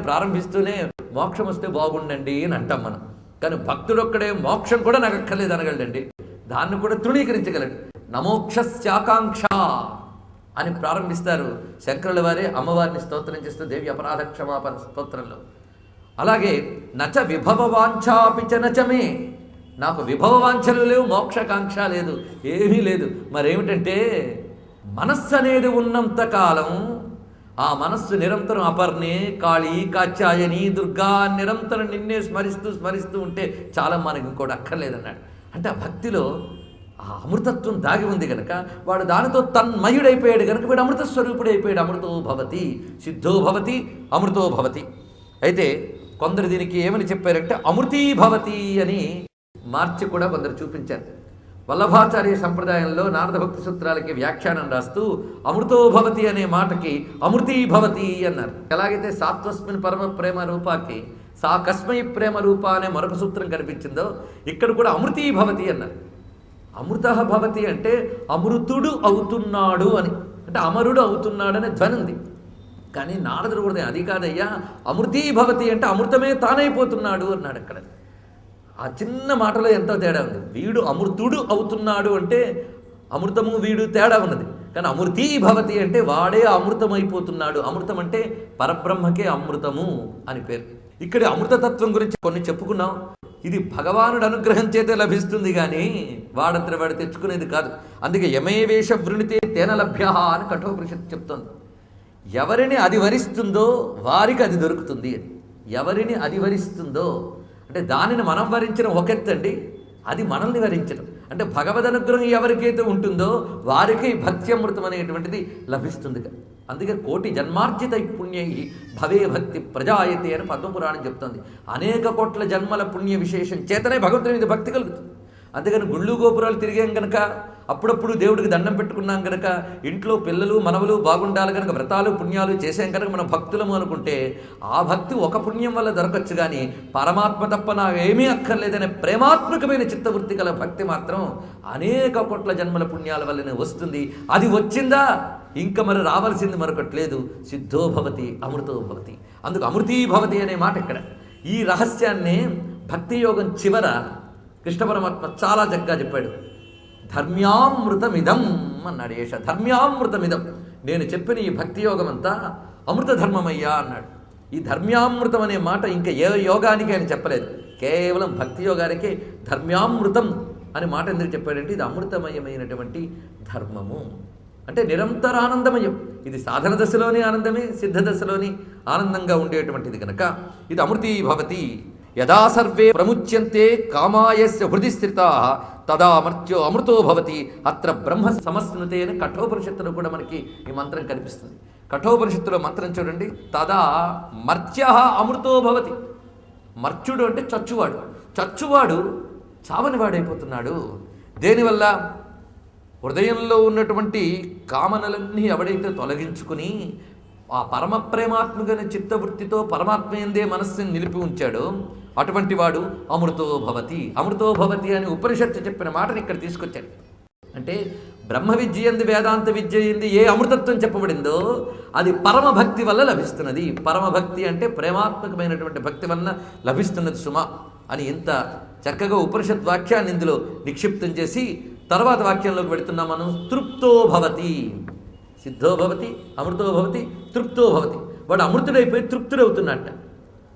ప్రారంభిస్తూనే మోక్షం వస్తే బాగుండండి అని అంటాం మనం. కానీ భక్తుడొక్కడే మోక్షం కూడా నాకు అక్కర్లేదు అనగలడండి. దాన్ని కూడా తృణీకరించగలడు. నమోక్షస్యాకాంక్ష అని ప్రారంభిస్తారు శంకరుల వారే అమ్మవారిని స్తోత్రం చేస్తూ దేవి అపరాధ క్షమాపణ స్తోత్రంలో. అలాగే నచ విభవవాంఛాపిచ నచమే, నాకు విభవవాంఛలు లేవు, మోక్షకాంక్ష లేదు, ఏమీ లేదు. మరేమిటంటే మనస్సు అనేది ఉన్నంత కాలం ఆ మనస్సు నిరంతరం అపర్ణే, కాళీ, కాత్యాయని, దుర్గా నిరంతరం నిన్నే స్మరిస్తూ ఉంటే చాలా మనకి ఇంకోటి అక్కర్లేదన్నాడు. అంటే ఆ భక్తిలో ఆ అమృతత్వం దాగి ఉంది కనుక వాడు దానితో తన్మయుడైపోయాడు కనుక వీడు అమృత స్వరూపుడైపోయాడు. అమృతో భవతి, సిద్ధో భవతి, అమృతో భవతి. అయితే కొందరు దీనికి ఏమని చెప్పారంటే అమృతీ భవతి అని మార్చి కూడా కొందరు చూపించారు. వల్లభాచార్య సంప్రదాయంలో నారద భక్తి సూత్రాలకి వ్యాఖ్యానం రాస్తూ అమృతో భవతి అనే మాటకి అమృతీ భవతి అన్నారు. ఎలాగైతే సాత్వస్మిన్ పరమ ప్రేమ రూపాకి సా కస్మై ప్రేమ రూప అనే మరొక సూత్రం కనిపించిందో ఇక్కడ కూడా అమృతీ భవతి అన్నారు. అమృత భవతి అంటే అమృతుడు అవుతున్నాడు అని, అంటే అమరుడు అవుతున్నాడు అనే ధ్వని ఉంది. కానీ నారదుడు కూడా అది కాదయ్యా, అమృతీ భవతి అంటే అమృతమే తానైపోతున్నాడు అన్నాడు. అక్కడ ఆ చిన్న మాటలో ఎంతో తేడా ఉంది. వీడు అమృతుడు అవుతున్నాడు అంటే అమృతము వీడు తేడా ఉన్నది. కానీ అమృతీ భవతి అంటే వాడే అమృతమైపోతున్నాడు. అమృతం అంటే పరబ్రహ్మకే అమృతము అని పేరు. ఇక్కడ అమృతతత్వం గురించి కొన్ని చెప్పుకున్నాం. ఇది భగవానుడు అనుగ్రహం చేతే లభిస్తుంది కానీ వాడంతట వాడు తెచ్చుకునేది కాదు. అందుకే యమేవేష వృణితే తేన లభ్య అని కఠోపనిషత్తు చెప్తోంది. ఎవరిని అది వరిస్తుందో వారికి అది దొరుకుతుంది అని. ఎవరిని అది వరిస్తుందో అంటే దానిని మనం వరించడం ఒక ఎత్తండి, అది మనల్ని వరించడం. అంటే భగవద్ అనుగ్రహం ఎవరికైతే ఉంటుందో వారికి భక్తి అమృతం అనేటువంటిది లభిస్తుంది. అందుకే కోటి జన్మార్జిత పుణ్యై భవే భక్తి ప్రజాయతే అని పద్మపురాణం చెప్తుంది. అనేక కోట్ల జన్మల పుణ్య విశేషం చేతనే భగవంతుని మీద భక్తి కలుగుతుంది. అందుకని గుళ్ళు గోపురాలు తిరిగాం కనుక, అప్పుడప్పుడు దేవుడికి దండం పెట్టుకున్నాం కనుక, ఇంట్లో పిల్లలు మనవలు బాగుండాలి కనుక వ్రతాలు పుణ్యాలు చేసాం కనుక మనం భక్తులము అనుకుంటే ఆ భక్తి ఒక పుణ్యం వల్ల దొరకచ్చు. కానీ పరమాత్మ తప్ప నాకేమీ అక్కర్లేదనే ప్రేమాత్మకమైన చిత్తవృత్తి గల భక్తి మాత్రం అనేక కోట్ల జన్మల పుణ్యాల వల్లనే వస్తుంది. అది వచ్చిందా ఇంకా మరి రావాల్సింది మరొకటి లేదు. సిద్ధో భవతి, అమృతో భవతి. అందుకు అమృతీ భవతి అనే మాట ఇక్కడ. ఈ రహస్యాన్ని భక్తి యోగం చివర కృష్ణ పరమాత్మ చాలా చక్కగా చెప్పాడు. ధర్మ్యామృతమిదం అన్నాడు. ఏష ధర్మ్యామృతమిదం, నేను చెప్పిన ఈ భక్తి యోగం అంతా అమృత ధర్మమయ్యా అన్నాడు. ఈ ధర్మ్యామృతం అనే మాట ఇంకా ఏ యోగానికి ఆయన చెప్పలేదు, కేవలం భక్తి యోగానికే ధర్మ్యామృతం అనే మాట ఎందుకు చెప్పాడంటే ఇది అమృతమయమైనటువంటి ధర్మము. అంటే నిరంతర ఆనందమయం. ఇది సాధన దశలోని ఆనందమే, సిద్ధ దశలోని ఆనందంగా ఉండేటువంటిది కనుక ఇది అమృతీ భవతి. యదా సర్వే ప్రముచ్యంతే కామాయస్య హృది స్థితా తదా మర్త్యో అమృతో భవతి అత్ర బ్రహ్మ సమస్నుతే అని కఠోపనిషత్తులో కూడా మనకి ఈ మంత్రం కనిపిస్తుంది. కఠోపనిషత్తులో మంత్రం చూడండి. తదా మర్త్య అమృతో భవతి. మర్త్యుడు అంటే చచ్చువాడు. చచ్చువాడు చావనివాడైపోతున్నాడు. దేనివల్ల? హృదయంలో ఉన్నటువంటి కామనలన్నీ ఎవడైతే తొలగించుకుని ఆ పరమ ప్రేమాత్మకమైన చిత్తవృత్తితో పరమాత్మ ఎందే మనస్సుని నిలిపి ఉంచాడో అటువంటి వాడు అమృతో భవతి. అమృతో భవతి అని ఉపనిషత్తు చెప్పిన మాటని ఇక్కడ తీసుకొచ్చాడు. అంటే బ్రహ్మ విద్య ఎందు వేదాంత విద్య ఎందు ఏ అమృతత్వం చెప్పబడిందో అది పరమభక్తి వల్ల లభిస్తున్నది. పరమభక్తి అంటే ప్రేమాత్మకమైనటువంటి భక్తి వలన లభిస్తున్నది సుమా అని ఇంత చక్కగా ఉపనిషత్ వాక్యాన్ని ఇందులో నిక్షిప్తం చేసి తర్వాత వాక్యంలోకి పెడుతున్నాం మనం. తృప్తో భవతి, సిద్ధో భవతి, అమృతో భవతి, తృప్తో భవతి. వాడు అమృతుడైపోయి తృప్తుడవుతున్నట్ట.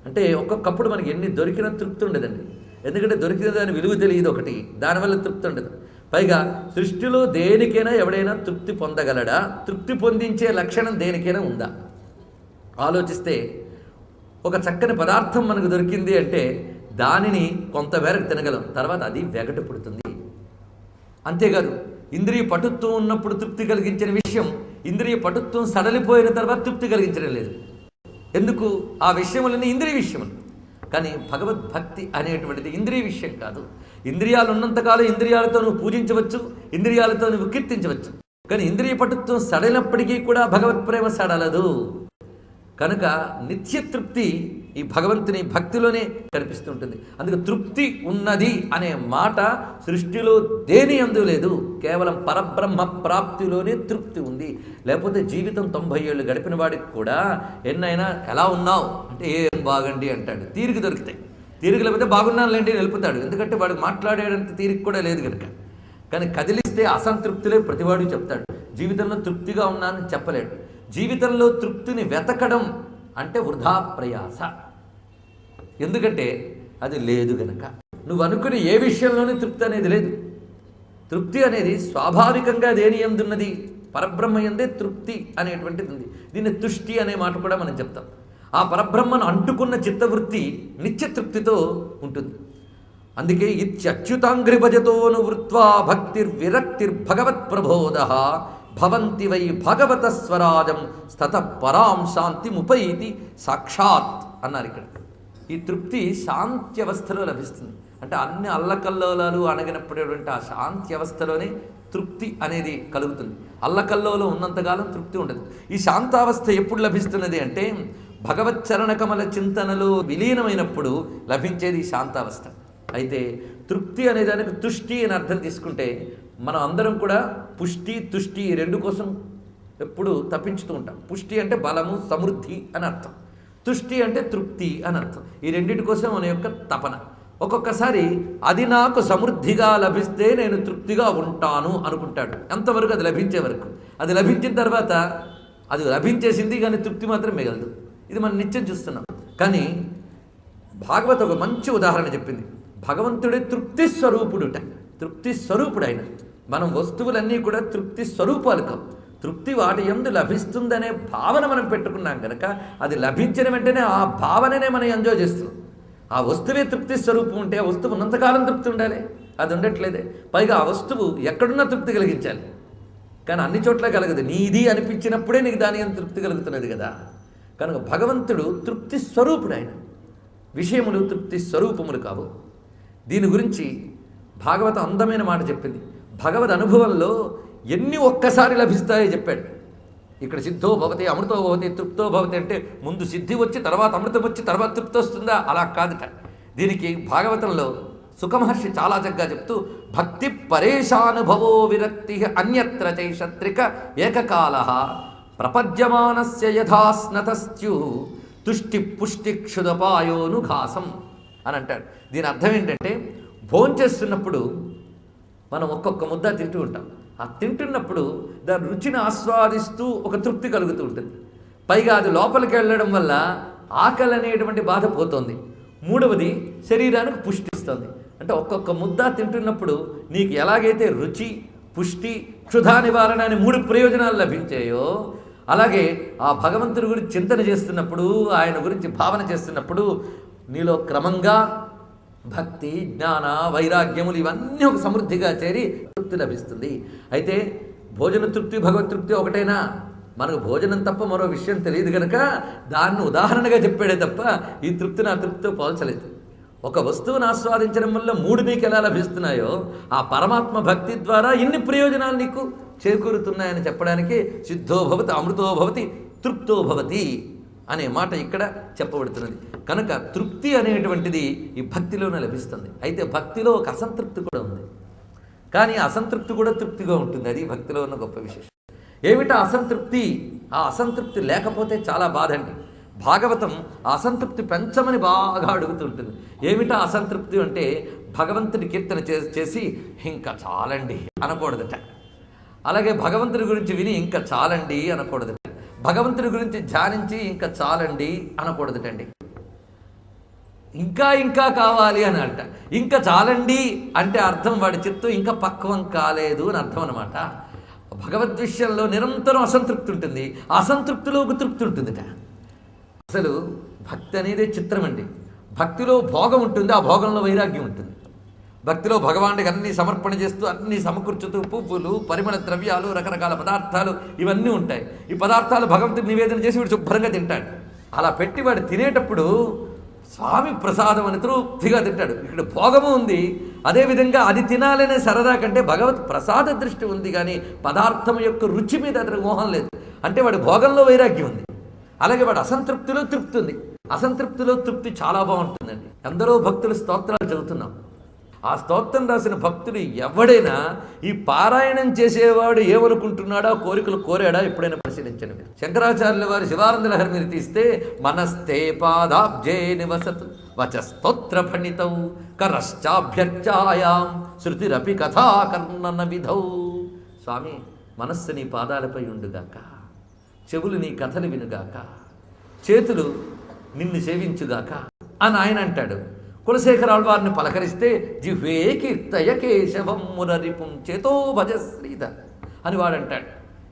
అంటే ఒక్కొక్కప్పుడు మనకి ఎన్ని దొరికినా తృప్తి ఉండదండి. ఎందుకంటే దొరికిన దాని విలువ తెలియదు ఒకటి, దానివల్ల తృప్తి ఉండదు. పైగా సృష్టిలో దేనికైనా ఎవడైనా తృప్తి పొందగలడా? తృప్తి పొందించే లక్షణం దేనికైనా ఉందా? ఆలోచిస్తే ఒక చక్కని పదార్థం మనకు దొరికింది అంటే దానిని కొంతమేరకు తినగలం, తర్వాత అది వెగటు పుడుతుంది. అంతేకాదు ఇంద్రియ పటుత్వం ఉన్నప్పుడు తృప్తి కలిగించిన విషయం ఇంద్రియ పటుత్వం సడలిపోయిన తర్వాత తృప్తి కలిగించడం లేదు. ఎందుకు? ఆ విషయములన్నీ ఇంద్రియ విషయములు. కానీ భగవద్భక్తి అనేటువంటిది ఇంద్రియ విషయం కాదు. ఇంద్రియాలు ఉన్నంతకాలం ఇంద్రియాలతో నువ్వు పూజించవచ్చు, ఇంద్రియాలతో నువ్వు కీర్తించవచ్చు. కానీ ఇంద్రియ పటుత్వం సడలినప్పటికీ కూడా భగవత్ ప్రేమ సడలదు. కనుక నిత్య తృప్తి ఈ భగవంతుని భక్తిలోనే కనిపిస్తుంటుంది. అందుకే తృప్తి ఉన్నది అనే మాట సృష్టిలో దేని యందు లేదు, కేవలం పరబ్రహ్మ ప్రాప్తిలోనే తృప్తి ఉంది. లేకపోతే జీవితం 90 ఏళ్ళు గడిపిన వాడికి కూడా ఎన్నైనా ఎలా ఉన్నావు అంటే ఏం బాగండి అంటాడు, తీరిక దొరుకుతాయి. తీరిక లేకపోతే బాగున్నానులేండి నిలుపుతాడు, ఎందుకంటే వాడికి మాట్లాడేంత తీరిక కూడా లేదు కనుక. కానీ కదిలిస్తే అసంతృప్తిలే ప్రతివాడు చెప్తాడు, జీవితంలో తృప్తిగా ఉన్నానని చెప్పలేడు. జీవితంలో తృప్తిని వెతకడం అంటే వృధా ప్రయాస, ఎందుకంటే అది లేదు గనక. నువ్వు అనుకునే ఏ విషయంలోనూ తృప్తి అనేది లేదు. తృప్తి అనేది స్వాభావికంగా దేని యందున్నది, పరబ్రహ్మ యందే తృప్తి అనేటువంటిది ఉంది. దీన్ని తుష్టి అనే మాట కూడా మనం చెప్తాం. ఆ పరబ్రహ్మను అంటుకున్న చిత్తవృత్తి నిత్య తృప్తితో ఉంటుంది. అందుకే ఇత్యచ్యుతాంగ్రిభజతోను వృత్వా భక్తిర్విరక్తిర్భగవత్ ప్రబోధ భవంతి వై భగవత స్వరాజం స్తత పరాం శాంతిముపైతి సాక్షాత్ అన్నారు. ఇక్కడ ఈ తృప్తి శాంతి అవస్థలో లభిస్తుంది. అంటే అన్ని అల్లకల్లోలాలు అణగినప్పుడేటువంటి ఆ శాంతి అవస్థలోనే తృప్తి అనేది కలుగుతుంది. అల్లకల్లోలో ఉన్నంతకాలం తృప్తి ఉండదు. ఈ శాంతావస్థ ఎప్పుడు లభిస్తున్నది అంటే భగవచ్చరణ కమల చింతనలో విలీనమైనప్పుడు లభించేది శాంతావస్థ. అయితే తృప్తి అనే దానికి తుష్టి అని అర్థం తీసుకుంటే మనం అందరం కూడా పుష్టి తుష్టి ఈ రెండు కోసం ఎప్పుడు తప్పించుతూ ఉంటాం. పుష్టి అంటే బలము సమృద్ధి అని అర్థం, తుష్టి అంటే తృప్తి అని అర్థం. ఈ రెండింటి కోసం మన యొక్క తపన. ఒక్కొక్కసారి అది నాకు సమృద్ధిగా లభిస్తే నేను తృప్తిగా ఉంటాను అనుకుంటాడు, ఎంతవరకు అది లభించే వరకు. అది లభించిన తర్వాత అది లభించేసింది కానీ తృప్తి మాత్రం మిగలదు. ఇది మనం నిత్యం చూస్తున్నాం. కానీ భాగవత ఒక మంచి ఉదాహరణ చెప్పింది. భగవంతుడే తృప్తి స్వరూపుడుట, తృప్తి స్వరూపుడు ఆయన. మనం వస్తువులన్నీ కూడా తృప్తి స్వరూపాలు కావు. తృప్తి వాటి యందు లభిస్తుందనే భావన మనం పెట్టుకున్నాం కనుక అది లభించిన వెంటనే ఆ భావననే మనం ఎంజాయ్ చేస్తున్నాం. ఆ వస్తువే తృప్తి స్వరూపం ఉంటే ఆ వస్తువు ఉన్నంతకాలం తృప్తి ఉండాలి, అది ఉండట్లేదే. పైగా ఆ వస్తువు ఎక్కడున్నా తృప్తి కలిగించాలి, కానీ అన్ని చోట్ల కలగదు. నీది అనిపించినప్పుడే నీకు దాని అంత తృప్తి కలుగుతున్నది కదా. కనుక భగవంతుడు తృప్తి స్వరూపుడు ఆయన, విషయములు తృప్తి స్వరూపములు కావు. దీని గురించి భాగవతం అందమైన మాట చెప్పింది. భగవద్ అనుభవంలో ఎన్ని ఒక్కసారి లభిస్తాయో చెప్పాడు. ఇక్కడ సిద్ధో భవతి అమృతో భవతి తృప్తో భవతి అంటే ముందు సిద్ధి వచ్చి తర్వాత అమృతం వచ్చి తర్వాత తృప్తి వస్తుందా, అలా కాదుట. దీనికి భాగవతంలో సుఖమహర్షి చాలా చక్కగా చెప్తూ భక్తి పరేషానుభవో విరక్తి అన్యత్ర చైషత్రిక ఏకకాల ప్రపద్యమానస్య యథాస్నతస్త్యు తుష్టి పుష్టి క్షుదపాయోనుఘాసం అని అంటాడు. దీని అర్థం ఏంటంటే భోంచేస్తున్నప్పుడు మనం ఒక్కొక్క ముద్ద తింటూ ఉంటాం. ఆ తింటున్నప్పుడు దాని రుచిని ఆస్వాదిస్తూ ఒక తృప్తి కలుగుతూ ఉంటుంది. పైగా అది లోపలికి వెళ్ళడం వల్ల ఆకలి అనేటువంటి బాధ పోతుంది. మూడవది శరీరానికి పుష్టిస్తుంది. అంటే ఒక్కొక్క ముద్ద తింటున్నప్పుడు నీకు ఎలాగైతే రుచి పుష్టి క్షుధా నివారణ అనే 3 ప్రయోజనాలు లభించాయో అలాగే ఆ భగవంతుడి గురించి చింతన చేస్తున్నప్పుడు ఆయన గురించి భావన చేస్తున్నప్పుడు నీలో క్రమంగా భక్తి జ్ఞాన వైరాగ్యములు ఇవన్నీ ఒక సమృద్ధిగా చేరి తృప్తి లభిస్తుంది. అయితే భోజన తృప్తి భగవత్ తృప్తి ఒకటేనా? మనకు భోజనం తప్ప మరో విషయం తెలియదు కనుక దాన్ని ఉదాహరణగా చెప్పాడే తప్ప ఈ తృప్తిని ఆ తృప్తితో పోల్చలేదు. ఒక వస్తువును ఆస్వాదించడం వల్ల 3 నీకు ఎలా లభిస్తున్నాయో ఆ పరమాత్మ భక్తి ద్వారా ఇన్ని ప్రయోజనాలు నీకు చేకూరుతున్నాయని చెప్పడానికి సిద్ధో భవతి అమృతో భవతి తృప్తో భవతి అనే మాట ఇక్కడ చెప్పబడుతున్నది. కనుక తృప్తి అనేటువంటిది ఈ భక్తిలోనే లభిస్తుంది. అయితే భక్తిలో ఒక అసంతృప్తి కూడా ఉంది, కానీ అసంతృప్తి కూడా తృప్తిగా ఉంటుంది. అది భక్తిలో ఉన్న గొప్ప విశేషం. ఏమిటా అసంతృప్తి? ఆ అసంతృప్తి లేకపోతే చాలా బాధ అండి. భాగవతం ఆ అసంతృప్తి పెంచమని బాగా అడుగుతుంటుంది. ఏమిటా అసంతృప్తి అంటే భగవంతుడి కీర్తన చేసి ఇంకా చాలండి అనకూడదట. అలాగే భగవంతుడి గురించి విని ఇంకా చాలండి అనకూడదట. భగవంతుడి గురించి ధ్యానించి ఇంకా చాలండి అనకూడదటండి. ఇంకా ఇంకా కావాలి అని అంట. ఇంకా చాలండి అంటే అర్థం వాడి చిత్తం ఇంకా పక్వం కాలేదు అని అర్థం అనమాట. భగవద్విషయంలో నిరంతరం అసంతృప్తి ఉంటుంది, ఆ అసంతృప్తిలో ఒక తృప్తి ఉంటుందిట. అసలు భక్తి అనేది చిత్రం అండి. భక్తిలో భోగం ఉంటుంది, ఆ భోగంలో వైరాగ్యం ఉంటుంది. భక్తిలో భగవానుడికి అన్ని సమర్పణ చేస్తూ అన్ని సమకూర్చుతూ పువ్వులు పరిమళ ద్రవ్యాలు రకరకాల పదార్థాలు ఇవన్నీ ఉంటాయి. ఈ పదార్థాలు భగవంతుడికి నివేదన చేసి వీడు శుభ్రంగా తింటాడు. అలా పెట్టి వాడు తినేటప్పుడు స్వామి ప్రసాదం అని తృప్తిగా తింటాడు. ఇక్కడ భోగము ఉంది, అదేవిధంగా అది తినాలనే సరదా కంటే భగవత్ ప్రసాద దృష్టి ఉంది, కానీ పదార్థం యొక్క రుచి మీద అతనికి మోహం లేదు. అంటే వాడి భోగంలో వైరాగ్యం ఉంది. అలాగే వాడు అసంతృప్తిలో తృప్తి ఉంది. అసంతృప్తిలో తృప్తి చాలా బాగుంటుందండి. ఎందరో భక్తులు స్తోత్రాలు చదువుతున్నాం. ఆ స్తోత్రం రాసిన భక్తుడు ఎవడైనా ఈ పారాయణం చేసేవాడు ఏమనుకుంటున్నాడా, కోరికలు కోరాడా ఎప్పుడైనా పరిశీలించండి మీరు. శంకరాచార్యుల వారి శివానంద లహరి మీరు తీస్తే మనస్తే పాదాబ్జే నివసత్ వచ స్తోత్ర ఫణితౌ కరశ్చాభ్యర్చాయాం శృతిరపి కథాకర్ణన విధౌ. స్వామి, మనస్సు నీ పాదాలపై ఉండుగాక, చెవులు నీ కథలు వినుగాక, చేతులు నిన్ను సేవించుగాక అని ఆయన అంటాడు. కులశేఖరాల వారిని పలకరిస్తే జిహ్వే కీర్తయ కేశవం మురరిపుం చేతో భజ శ్రీధర్ అని వాడంటాడు.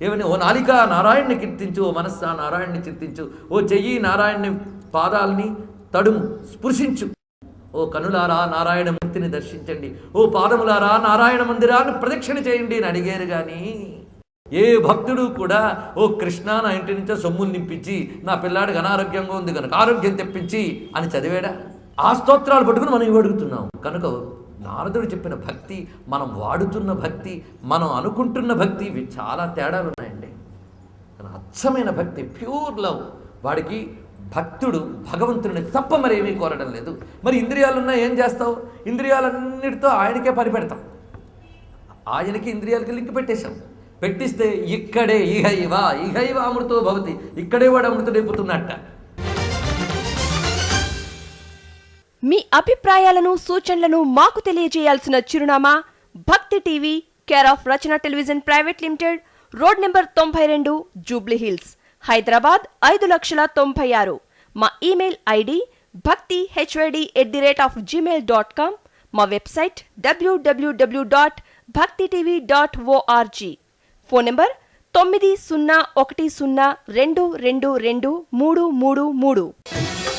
ఏమని, ఓ నాలిక నారాయణ్ణి కీర్తించు, ఓ మనస్సా నారాయణ్ణి కీర్తించు, ఓ చెయ్యి నారాయణ్ణి పాదాలని తడుము స్పృశించు, ఓ కనులారా నారాయణ మూర్తిని దర్శించండి, ఓ పాదములారా నారాయణ మందిరాన్ని ప్రదక్షిణ చేయండి అని అడిగారు. కానీ ఏ భక్తుడు కూడా ఓ కృష్ణ నా ఇంటి నుంచో సొమ్ములు నింపించి నా పిల్లాడికి అనారోగ్యంగా ఉంది కనుక ఆరోగ్యం తెప్పించి అని చదివాడా? ఆ స్తోత్రాలు పట్టుకుని మనం ఇవి అడుగుతున్నాం. కనుక నారదుడు చెప్పిన భక్తి, మనం వాడుతున్న భక్తి, మనం అనుకుంటున్న భక్తి, ఇవి చాలా తేడాలు ఉన్నాయండి. అచ్చమైన భక్తి, ప్యూర్ లవ్. వాడికి భక్తుడు భగవంతుడిని తప్ప మరేమీ కోరడం లేదు. మరి ఇంద్రియాలున్నా ఏం చేస్తావు? ఇంద్రియాలన్నిటితో ఆయనకే పని పెడతాం. ఆయనకి ఇంద్రియాలకి లింక్ పెట్టిస్తే ఇక్కడే ఇహైవ అమృతో భవతి, ఇక్కడే వాడు అమృతుడైపోతున్నట్ట. మీ అభిప్రాయాలను, సూచనలను మాకు తెలియజేయాల్సిన చిరునామా భక్తి TV, care of Rachana television private limited, road number 92, Jubilee hills, Hyderabad 5,96,000. మా ఇమెయిల్ ఐడి bhaktihyd@gmail.com. మా వెబ్సైట్ www.bhaktitv.org. Phone number 901012222333.